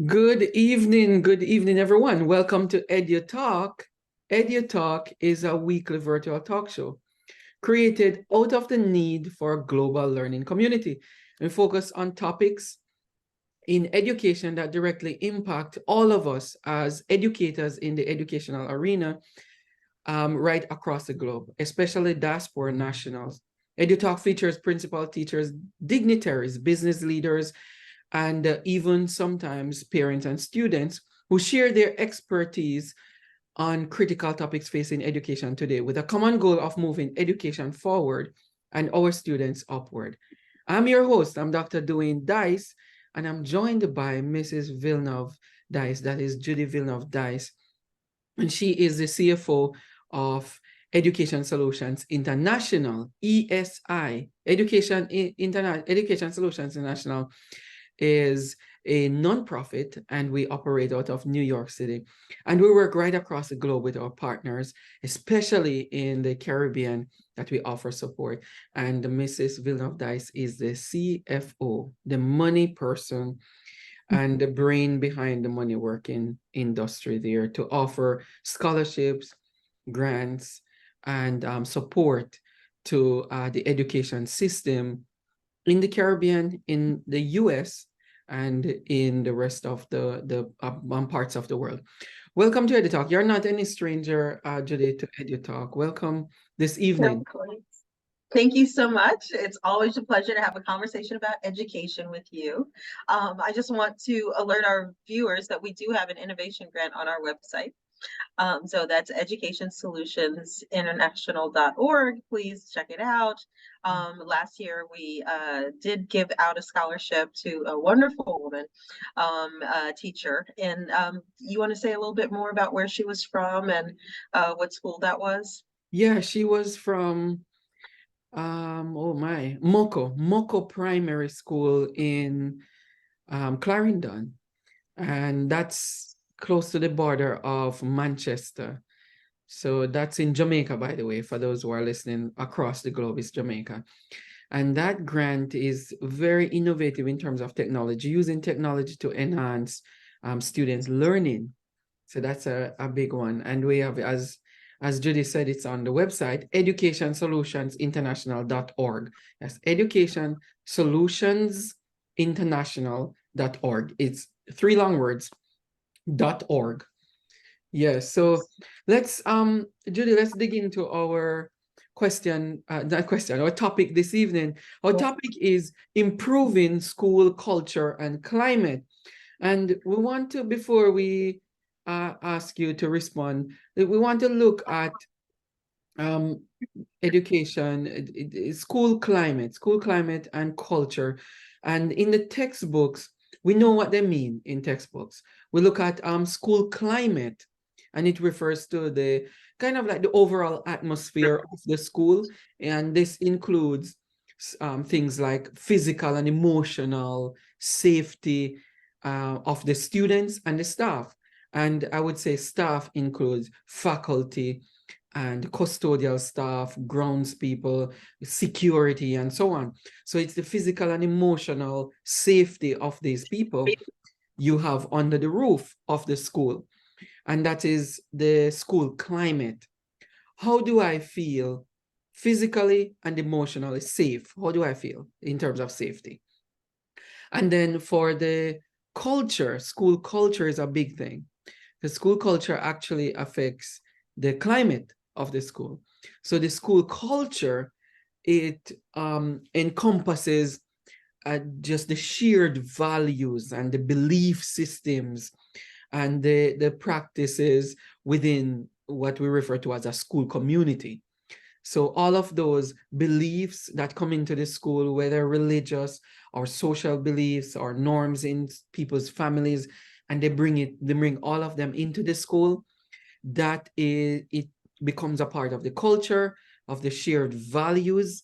Good evening, everyone. Welcome to EduTALK. EduTALk is a weekly virtual talk show created out of the need for a global learning community and focus on topics in education that directly impact all of us as educators in the educational arena right across the globe, especially diaspora nationals. EduTALk features principal teachers, dignitaries, business leaders, and even sometimes parents and students who share their expertise on critical topics facing education today with a common goal of moving education forward and our students upward. I'm your host, I'm Dr. Dwayne Dice, and I'm joined by Mrs. Villeneuve-Dyce, that is Judy Villeneuve-Dyce, and she is the CFO of Education Solutions International, ESI, Education Solutions International is a nonprofit, and we operate out of New York City. And we work right across the globe with our partners, especially in the Caribbean, that we offer support. And Mrs. Villeneuve-Dyce is the CFO, the money person, and the brain behind the money working industry there to offer scholarships, grants, and support to the education system in the Caribbean, in the US, and in the rest of the parts of the world. Welcome to EduTalk. You're not any stranger, Judy, to EduTalk. Welcome this evening. Thank you so much. It's always a pleasure to have a conversation about education with you. I just want to alert our viewers that we do have an innovation grant on our website. So that's educationsolutionsinternational.org. Please check it out. Last year, we did give out a scholarship to a wonderful woman, teacher. And you want to say a little bit more about where she was from and what school that was? Yeah, she was from Moko Primary School in Clarendon, and that's close to the border of Manchester. So that's in Jamaica, by the way, for those who are listening across the globe, it's Jamaica. And that grant is very innovative in terms of technology, using technology to enhance students' learning. So that's a big one. And we have, as Judy said, it's on the website, educationsolutionsinternational.org. That's educationsolutionsinternational.org. It's three long words, .org. Yes, so let's, Judy, let's dig into our our topic this evening. Our topic is improving school culture and climate. And we want to, before we ask you to respond, we want to look at education, school climate and culture. And in the textbooks, we know what they mean in textbooks. We look at school climate, and it refers to the kind of like the overall atmosphere of the school. And this includes things like physical and emotional safety of the students and the staff. And I would say staff includes faculty and custodial staff, grounds people, security, and so on. So it's the physical and emotional safety of these people you have under the roof of the school. And that is the school climate. How do I feel physically and emotionally safe? How do I feel in terms of safety? And then for the culture, school culture is a big thing. The school culture actually affects the climate of the school. So the school culture, it encompasses just the shared values and the belief systems and the practices within what we refer to as a school community. So all of those beliefs that come into the school, whether religious or social beliefs or norms in people's families, and they bring all of them into the school, it becomes a part of the culture, of the shared values,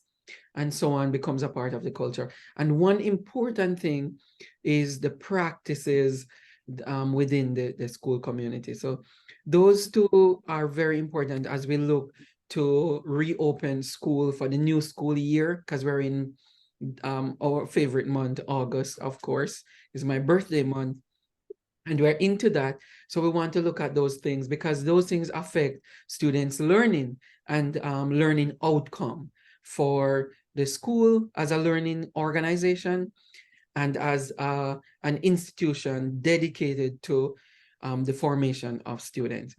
and so on, becomes a part of the culture. And one important thing is the practices within the school community. So those two are very important as we look to reopen school for the new school year, because we're in our favorite month, August, of course, is my birthday month. And we're into that. So we want to look at those things because those things affect students' learning and learning outcome for the school as a learning organization and as an institution dedicated to the formation of students.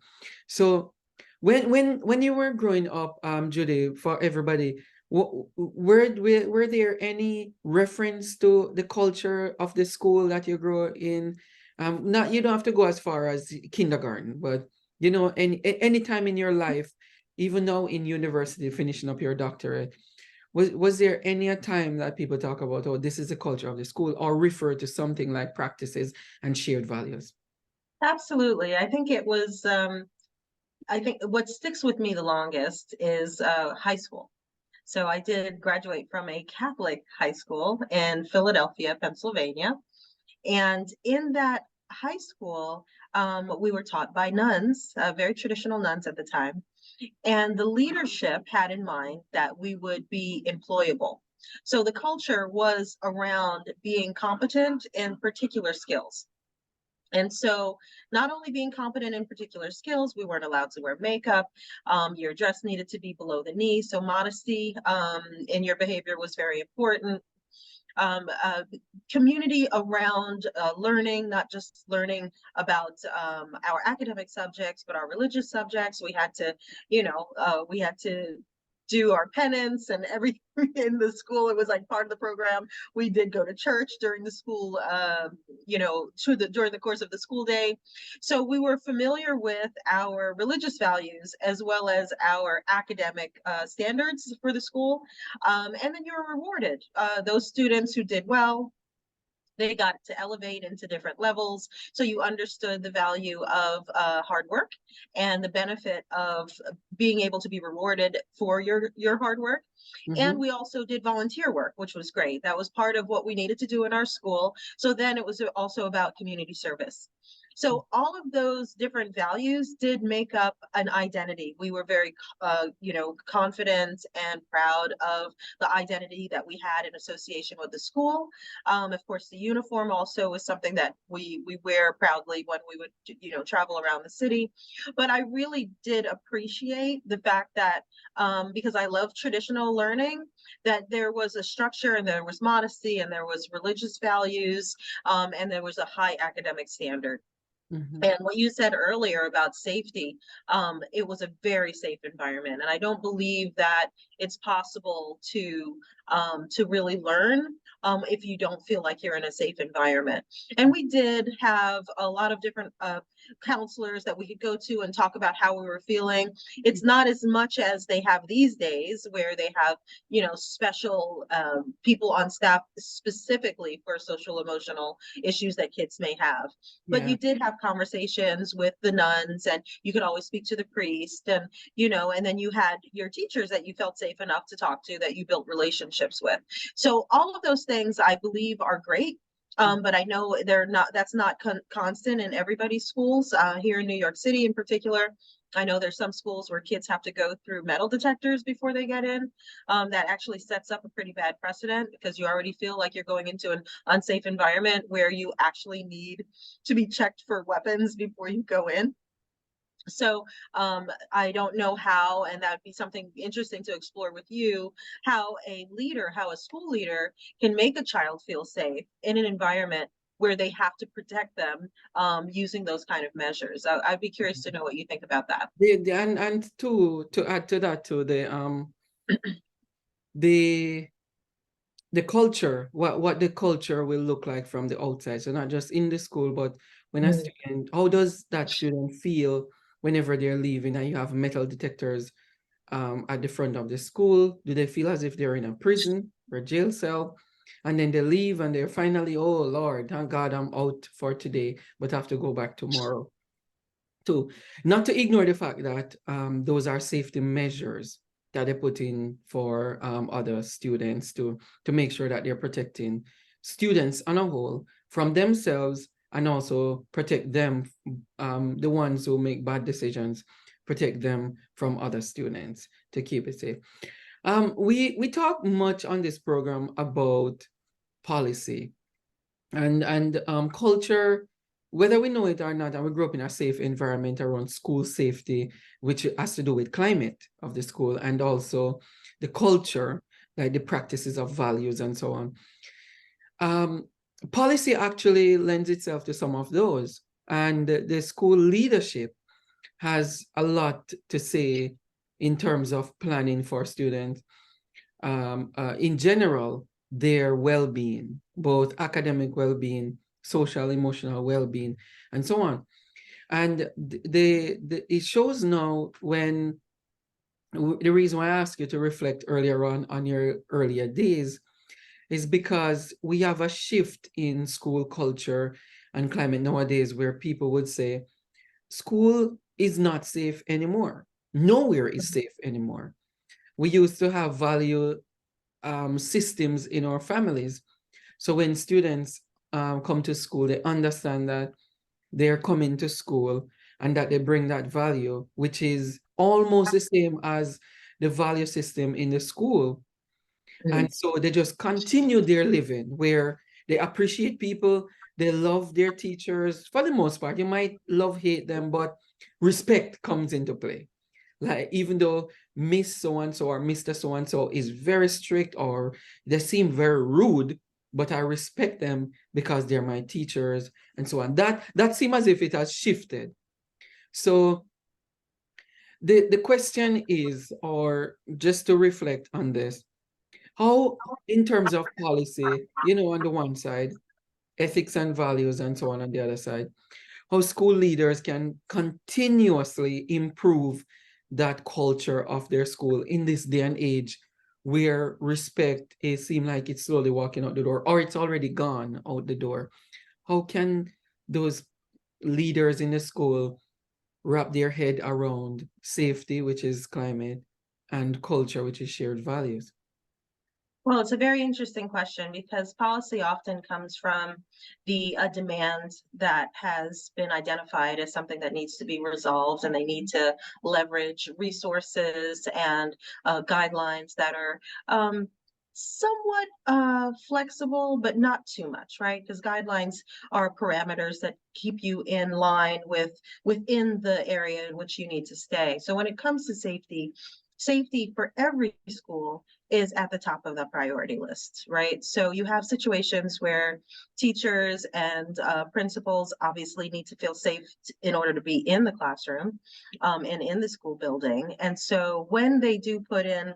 So when you were growing up, Judy, for everybody, were there any reference to the culture of the school that you grew in? Not, you don't have to go as far as kindergarten, but you know, any time in your life, even now in university, finishing up your doctorate, was there any a time that people talk about, oh, this is the culture of the school, or refer to something like practices and shared values? Absolutely. I think it was, I think what sticks with me the longest is high school. So I did graduate from a Catholic high school in Philadelphia, Pennsylvania. And in that high school, we were taught by nuns, very traditional nuns at the time. And the leadership had in mind that we would be employable. So the culture was around being competent in particular skills. And so, not only being competent in particular skills, we weren't allowed to wear makeup. Your dress needed to be below the knee. So, modesty in your behavior was very important. um, uh, Community around learning, not just learning about our academic subjects, but our religious subjects. We had to, we had to do our penance and everything in the school. It was like part of the program. We did go to church during the school, during the course of the school day. So we were familiar with our religious values as well as our academic standards for the school. And then you were rewarded. Those students who did well, they got to elevate into different levels. So you understood the value of hard work and the benefit of being able to be rewarded for your hard work. And we also did volunteer work, which was great. That was part of what we needed to do in our school. So then it was also about community service. So all of those different values did make up an identity. We were very, confident and proud of the identity that we had in association with the school. Of course, the uniform also was something that we wear proudly when we would, travel around the city. But I really did appreciate the fact that because I love traditional learning, that there was a structure and there was modesty and there was religious values, and there was a high academic standard. And what you said earlier about safety, it was a very safe environment. And I don't believe that it's possible to really learn if you don't feel like you're in a safe environment. And we did have a lot of different counselors that we could go to and talk about how we were feeling. It's not as much as they have these days, where they have, special people on staff specifically for social emotional issues that kids may have. But you did have conversations with the nuns, and you could always speak to the priest, and then you had your teachers that you felt safe enough to talk to, that you built relationships with. So all of those things I believe are great. But I know that's not constant in everybody's schools. Here in New York City in particular, I know there's some schools where kids have to go through metal detectors before they get in. That actually sets up a pretty bad precedent, because you already feel like you're going into an unsafe environment where you actually need to be checked for weapons before you go in. So I don't know how, and that would be something interesting to explore with you, how a school leader can make a child feel safe in an environment where they have to protect them using those kind of measures. I'd be curious to know what you think about that. And to add to that, to the culture, what the culture will look like from the outside. So not just in the school, but when a student, how does that student feel whenever they're leaving and you have metal detectors at the front of the school? Do they feel as if they're in a prison or jail cell? And then they leave and they're finally, oh Lord, thank God I'm out for today, but have to go back tomorrow. Not to ignore the fact that those are safety measures that they put in for other students to make sure that they're protecting students on a whole from themselves, and also protect them, the ones who make bad decisions, protect them from other students to keep it safe. We talk much on this program about policy and culture whether we know it or not, and we grew up in a safe environment around school safety, which has to do with climate of the school and also the culture, like the practices of values and so on. Policy actually lends itself to some of those, and the school leadership has a lot to say in terms of planning for students. In general, their well-being, both academic well-being, social, emotional well-being, and so on. And it shows now when the reason why I asked you to reflect earlier on your earlier days is because we have a shift in school culture and climate nowadays where people would say school is not safe anymore. Nowhere is safe anymore. We used to have value systems in our families. So when students come to school, they understand that they're coming to school and that they bring that value, which is almost the same as the value system in the school. And so they just continue their living where they appreciate people, they love their teachers. For the most part, you might love, hate them, but respect comes into play. Like even though Miss so-and-so or Mr. so-and-so is very strict or they seem very rude, but I respect them because they're my teachers and so on. That seems as if it has shifted. So the question is, or just to reflect on this, how, in terms of policy, on the one side, ethics and values and so on the other side, how school leaders can continuously improve that culture of their school in this day and age where respect is seem like it's slowly walking out the door or it's already gone out the door. How can those leaders in the school wrap their head around safety, which is climate, and culture, which is shared values? Well, it's a very interesting question because policy often comes from the demand that has been identified as something that needs to be resolved, and they need to leverage resources and guidelines that are somewhat flexible, but not too much, right? Because guidelines are parameters that keep you in line within the area in which you need to stay. So when it comes to safety, safety for every school is at the top of the priority list, right? So you have situations where teachers and principals obviously need to feel safe in order to be in the classroom and in the school building. And so when they do put in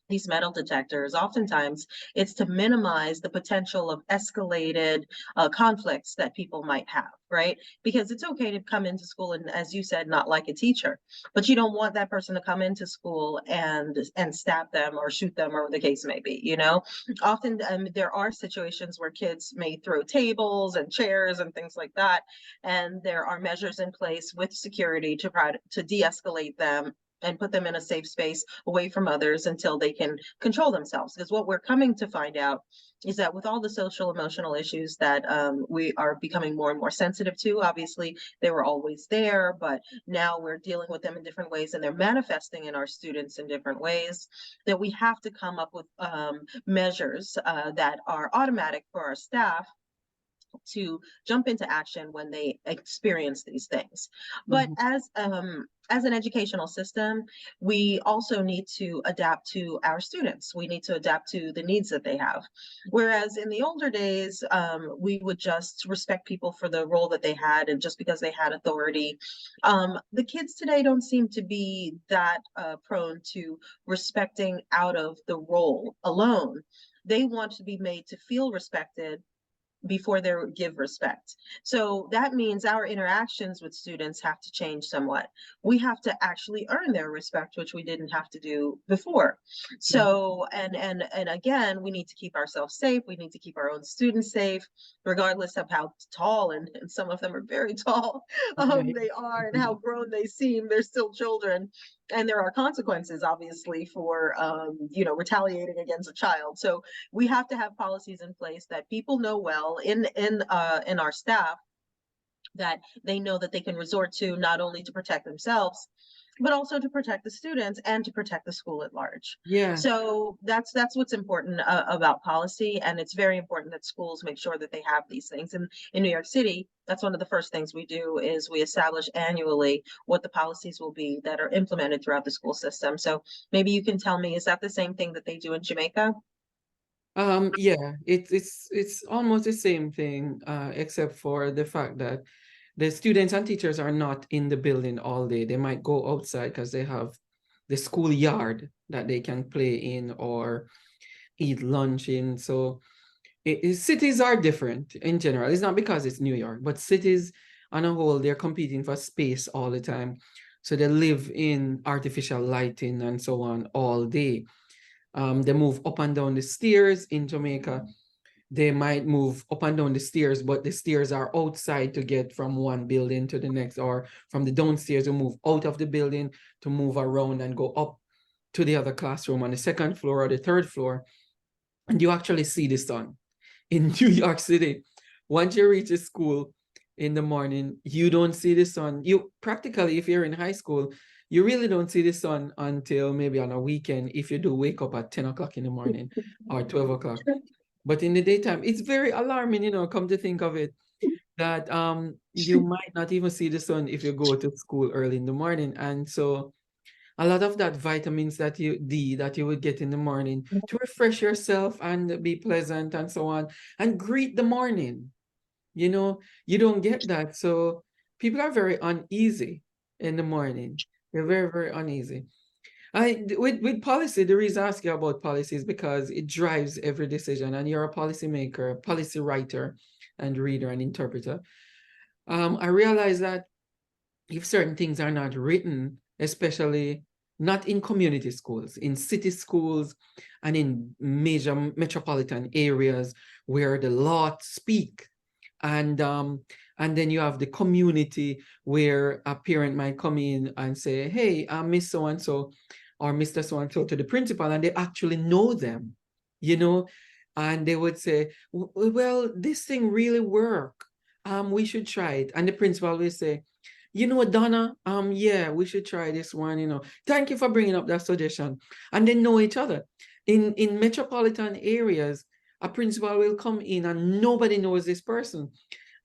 these metal detectors, oftentimes it's to minimize the potential of escalated conflicts that people might have, right? Because it's okay to come into school and, as you said, not like a teacher, but you don't want that person to come into school and stab them or shoot them or the case may be, you know? Often there are situations where kids may throw tables and chairs and things like that, and there are measures in place with security to try to de-escalate them and put them in a safe space away from others until they can control themselves. Because what we're coming to find out is that with all the social emotional issues that we are becoming more and more sensitive to, obviously they were always there, but now we're dealing with them in different ways and they're manifesting in our students in different ways, that we have to come up with measures that are automatic for our staff to jump into action when they experience these things. But as an educational system, we also need to adapt to our students. We need to adapt to the needs that they have. Whereas in the older days, we would just respect people for the role that they had and just because they had authority. The kids today don't seem to be that prone to respecting out of the role alone. They want to be made to feel respected before they give respect. So that means our interactions with students have to change somewhat. We have to actually earn their respect, which we didn't have to do before. So, and again, we need to keep ourselves safe. We need to keep our own students safe, regardless of how tall, and some of them are very tall, they are, and how grown they seem. They're still children. And there are consequences, obviously, for retaliating against a child. So we have to have policies in place that people know well in our staff, that they know that they can resort to not only to protect themselves, but also to protect the students and to protect the school at large. Yeah. So that's what's important about policy, and it's very important that schools make sure that they have these things. And in New York City, that's one of the first things we do is we establish annually what the policies will be that are implemented throughout the school system. So maybe you can tell me, is that the same thing that they do in Jamaica? Yeah, it's almost the same thing, except for the fact that the students and teachers are not in the building all day. They might go outside because they have the school yard that they can play in or eat lunch in. So cities are different in general. It's not because it's New York, but cities on a whole, they're competing for space all the time. So they live in artificial lighting and so on all day. They move up and down the stairs in Jamaica. They might move up and down the stairs, but the stairs are outside to get from one building to the next, or from the downstairs to move out of the building to move around and go up to the other classroom on the second floor or the third floor. And you actually see the sun in New York City. Once you reach a school in the morning, you don't see the sun. You practically, if you're in high school, you really don't see the sun until maybe on a weekend if you do wake up at 10 o'clock in the morning or 12 o'clock. But in the daytime, it's very alarming, come to think of it, that you might not even see the sun if you go to school early in the morning. And so a lot of that vitamins that you would get in the morning to refresh yourself and be pleasant and so on and greet the morning, you don't get that. So people are very uneasy in the morning. They're very, very uneasy. With policy, the reason I ask you about policy is because it drives every decision, and you're a policy maker, policy writer, and reader and interpreter. I realize that if certain things are not written, especially not in community schools, in city schools and in major metropolitan areas where the law speak, and then you have the community where a parent might come in and say, hey, Miss so-and-so or Mr. So-and-so to the principal, and they actually know them, and they would say, well, this thing really work. We should try it. And the principal will say, Donna, yeah, we should try this one. Thank you for bringing up that suggestion. And they know each other. In metropolitan areas, a principal will come in and nobody knows this person.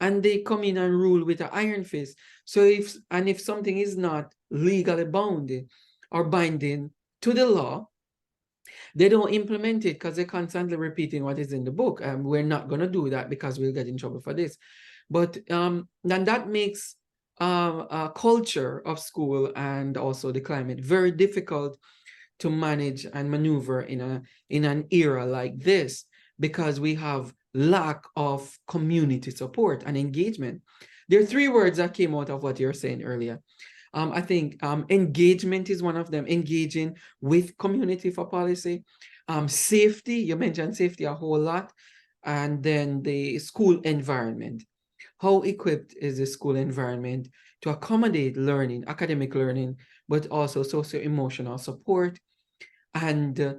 And they come in and rule with an iron fist. So if something is not legally bounded or binding to the law, they don't implement it because they're constantly repeating what is in the book. We're not going to do that because we'll get in trouble for this. But then that makes a culture of school and also the climate very difficult to manage and maneuver in an era like this, because we have lack of community support and engagement. There are three words that came out of what you're saying earlier. I think engagement is one of them, engaging with community for policy. Safety, you mentioned safety a whole lot. And then the school environment. How equipped is the school environment to accommodate learning, academic learning, but also socio-emotional support and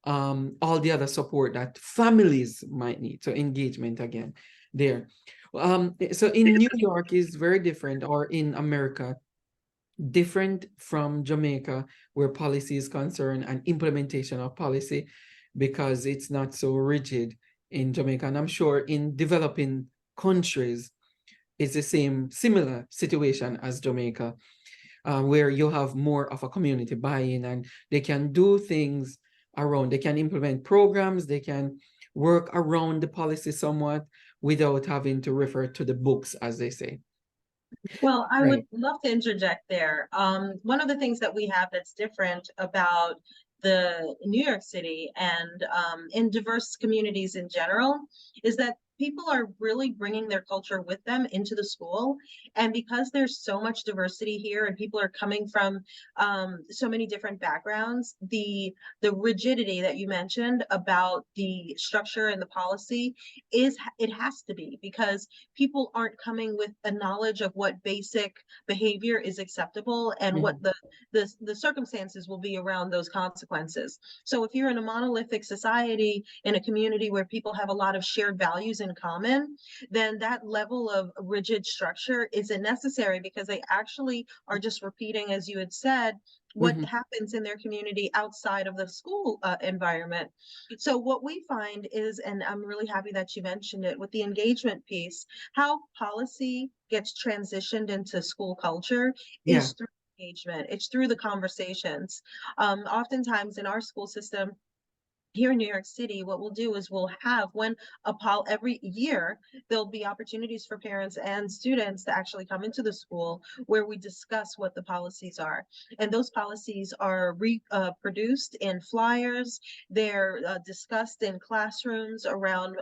all the other support that families might need. So engagement again there. So in New York is very different, or in America, different from Jamaica, where policy is concerned and implementation of policy, because it's not so rigid in Jamaica. And I'm sure in developing countries, it's the similar situation as Jamaica, where you have more of a community buy-in and they can do things around, they can implement programs, they can work around the policy somewhat without having to refer to the books, as they say. Well, I would Right. love to interject there. One of the things that we have that's different about the New York City and in diverse communities in general is that people are really bringing their culture with them into the school. And because there's so much diversity here and people are coming from so many different backgrounds, the rigidity that you mentioned about the structure and the policy it has to be, because people aren't coming with a knowledge of what basic behavior is acceptable and what the circumstances will be around those consequences. So if you're in a monolithic society, in a community where people have a lot of shared values in common, then that level of rigid structure isn't necessary, because they actually are just repeating, as you had said, what Mhm. happens in their community outside of the school environment. So what we find is, and I'm really happy that you mentioned it, with the engagement piece, how policy gets transitioned into school culture Yeah. is through engagement. It's through the conversations. Oftentimes in our school system, here in New York City, what we'll do is we'll have, when every year, there'll be opportunities for parents and students to actually come into the school, where we discuss what the policies are. And those policies are reproduced in flyers. They're discussed in classrooms around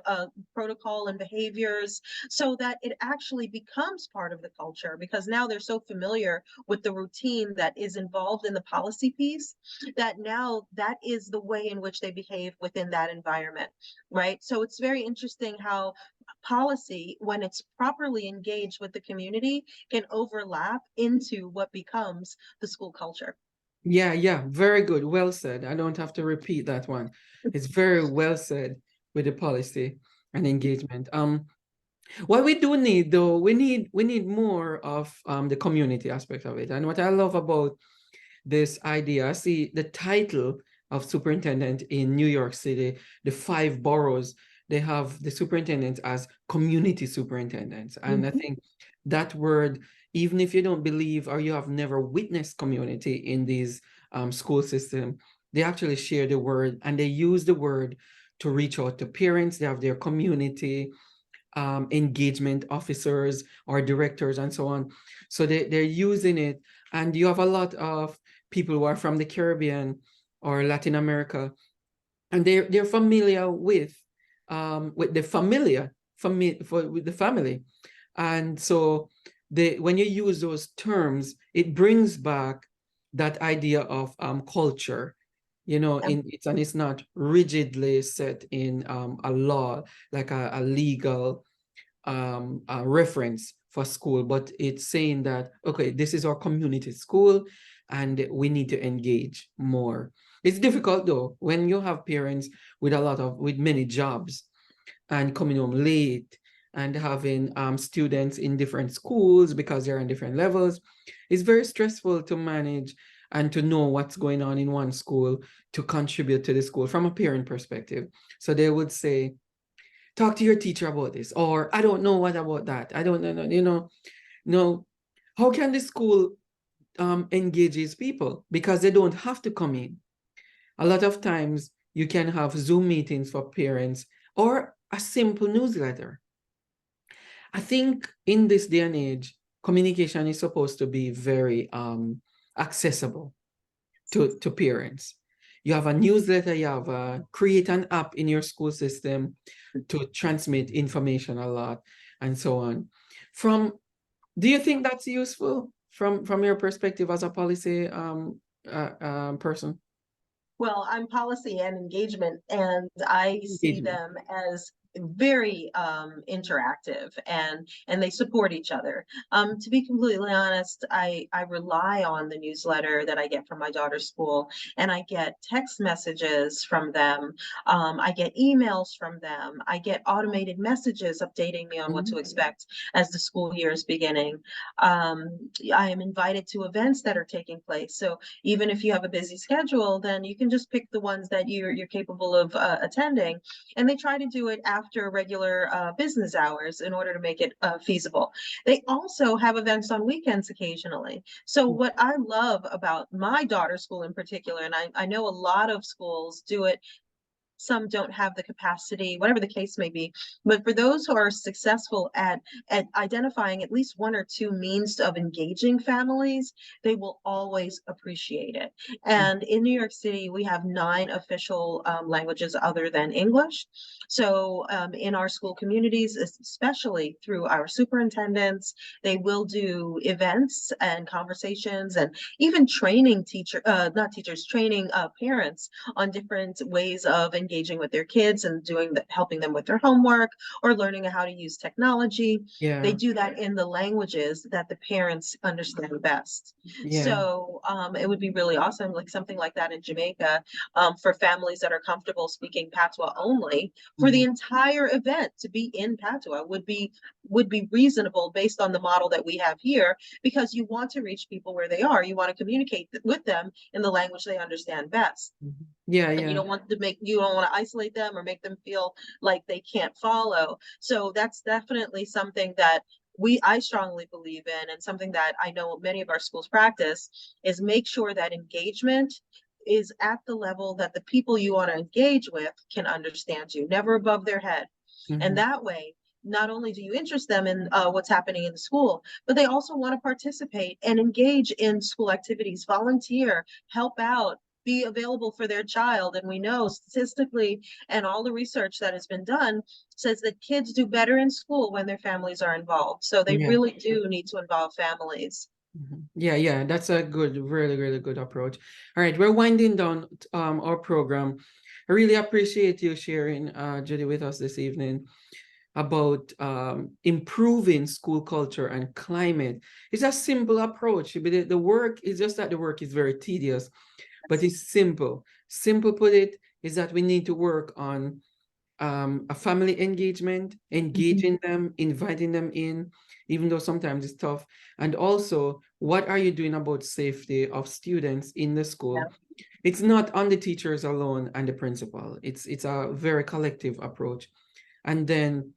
protocol and behaviors, so that it actually becomes part of the culture, because now they're so familiar with the routine that is involved in the policy piece, that now that is the way in which they behave within that environment, right? So it's very interesting how policy, when it's properly engaged with the community, can overlap into what becomes the school culture. Yeah, yeah, very good. Well said. I don't have to repeat that one. It's very well said with the policy and engagement. What we do need though, we need more of the community aspect of it. And what I love about this idea, see the title of superintendent in New York City, the 5 boroughs, they have the superintendents as community superintendents. And I Mhm. think that word, even if you don't believe or you have never witnessed community in these school system, they actually share the word and they use the word to reach out to parents. They have their community engagement officers or directors and so on. So they're using it. And you have a lot of people who are from the Caribbean or Latin America, and they're familiar with the with the family. And so when you use those terms, it brings back that idea of culture, it's not rigidly set in a law, like a legal reference for school, but it's saying that, okay, this is our community school and we need to engage more. It's difficult though, when you have parents with many jobs and coming home late and having students in different schools because they're in different levels. It's very stressful to manage and to know what's going on in one school to contribute to the school from a parent perspective. So they would say, talk to your teacher about this, or I don't know what about that. I don't know, no. How can the school engages people? Because they don't have to come in. A lot of times you can have Zoom meetings for parents or a simple newsletter. I think in this day and age, communication is supposed to be very accessible to parents. You have a newsletter, create an app in your school system to transmit information a lot and so on. Do you think that's useful from your perspective as a policy person? Well, I'm policy and engagement, and I see Engagement. them as very interactive, and they support each other. To be completely honest, I rely on the newsletter that I get from my daughter's school, and I get text messages from them. I get emails from them. I get automated messages updating me on what to Mhm. expect as the school year is beginning. I am invited to events that are taking place. So even if you have a busy schedule, then you can just pick the ones that you're capable of attending. And they try to do it after regular business hours in order to make it feasible. They also have events on weekends occasionally. So what I love about my daughter's school in particular, and I know a lot of schools do it, some don't have the capacity, whatever the case may be. But for those who are successful at identifying at least one or two means of engaging families, they will always appreciate it. And in New York City, we have 9 official languages other than English. So in our school communities, especially through our superintendents, they will do events and conversations, and even training not teachers, training parents on different ways of engaging engaging with their kids and helping them with their homework or learning how to use technology. They Yeah. do that in the languages that the parents understand best. Yeah. So it would be really awesome, like something like that in Jamaica, for families that are comfortable speaking Patois only for the entire event to be in Patois would be reasonable based on the model that we have here, because you want to reach people where they are. You want to communicate with them in the language they understand best. Yeah, And you yeah. don't want to isolate them or make them feel like they can't follow. So that's definitely something that I strongly believe in, and something that I know many of our schools practice, is make sure that engagement is at the level that the people you want to engage with can understand you, never above their head. And that way, not only do you interest them in what's happening in the school, but they also want to participate and engage in school activities, volunteer, help out, be available for their child. And we know statistically, and all the research that has been done says that kids do better in school when their families are involved. So they Yeah. really do need to involve families. Yeah, yeah, that's a good, really, really good approach. All right, we're winding down our program. I really appreciate you sharing, Judy, with us this evening about improving school culture and climate. It's a simple approach, but the work is just that the work is very tedious, but it's simple. Simple put it is that we need to work on a family engagement, engaging them, inviting them in, even though sometimes it's tough. And also, what are you doing about safety of students in the school? Yeah. It's not on the teachers alone and the principal. It's a very collective approach. And then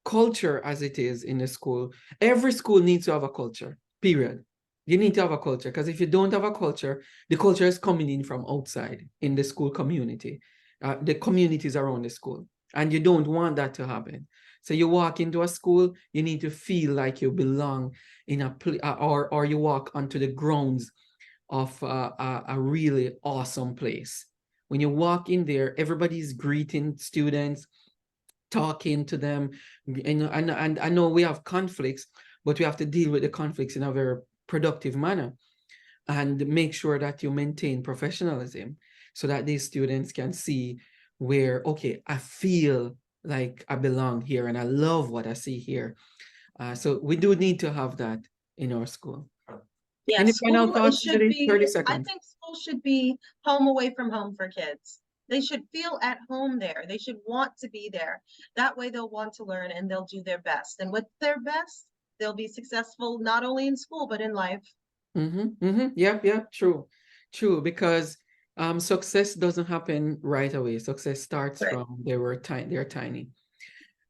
culture as it is in the school. Every school needs to have a culture, period. You need to have a culture, because if you don't have a culture, the culture is coming in from outside in the school community, the communities around the school. And you don't want that to happen. So you walk into a school, you need to feel like you belong in a or you walk onto the grounds of a really awesome place. When you walk in there, everybody's greeting students, talking to them. And I know we have conflicts, but we have to deal with the conflicts in a very productive manner and make sure that you maintain professionalism so that these students can see where, okay, I feel like I belong here and I love what I see here. So we do need to have that in our school. Yeah, Any final school, it thoughts, should Judy? be, 30 I seconds. think school should be home away from home for kids. They should feel at home there. They should want to be there. That way they'll want to learn and they'll do their best. And with their best, they'll be successful not only in school, but in life. Yep, true, because success doesn't happen right away. Success starts Right. from they're tiny.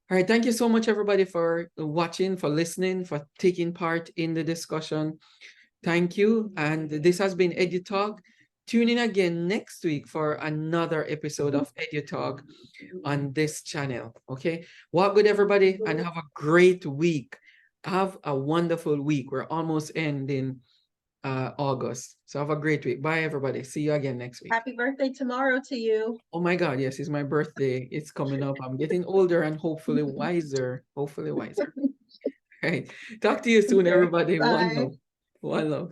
All right, thank you so much, everybody, for watching, for listening, for taking part in the discussion. Thank you. And this has been EduTalk. Tune in again next week for another episode of EduTalk on this channel. Okay. Walk good, everybody, and have a great week. Have a wonderful week. We're almost ending August. So have a great week. Bye, everybody. See you again next week. Happy birthday tomorrow to you. Oh my God, yes, it's my birthday. It's coming up. I'm getting older and hopefully wiser. Hopefully wiser. All right. Talk to you soon, Okay. everybody. One Bye. love. One love.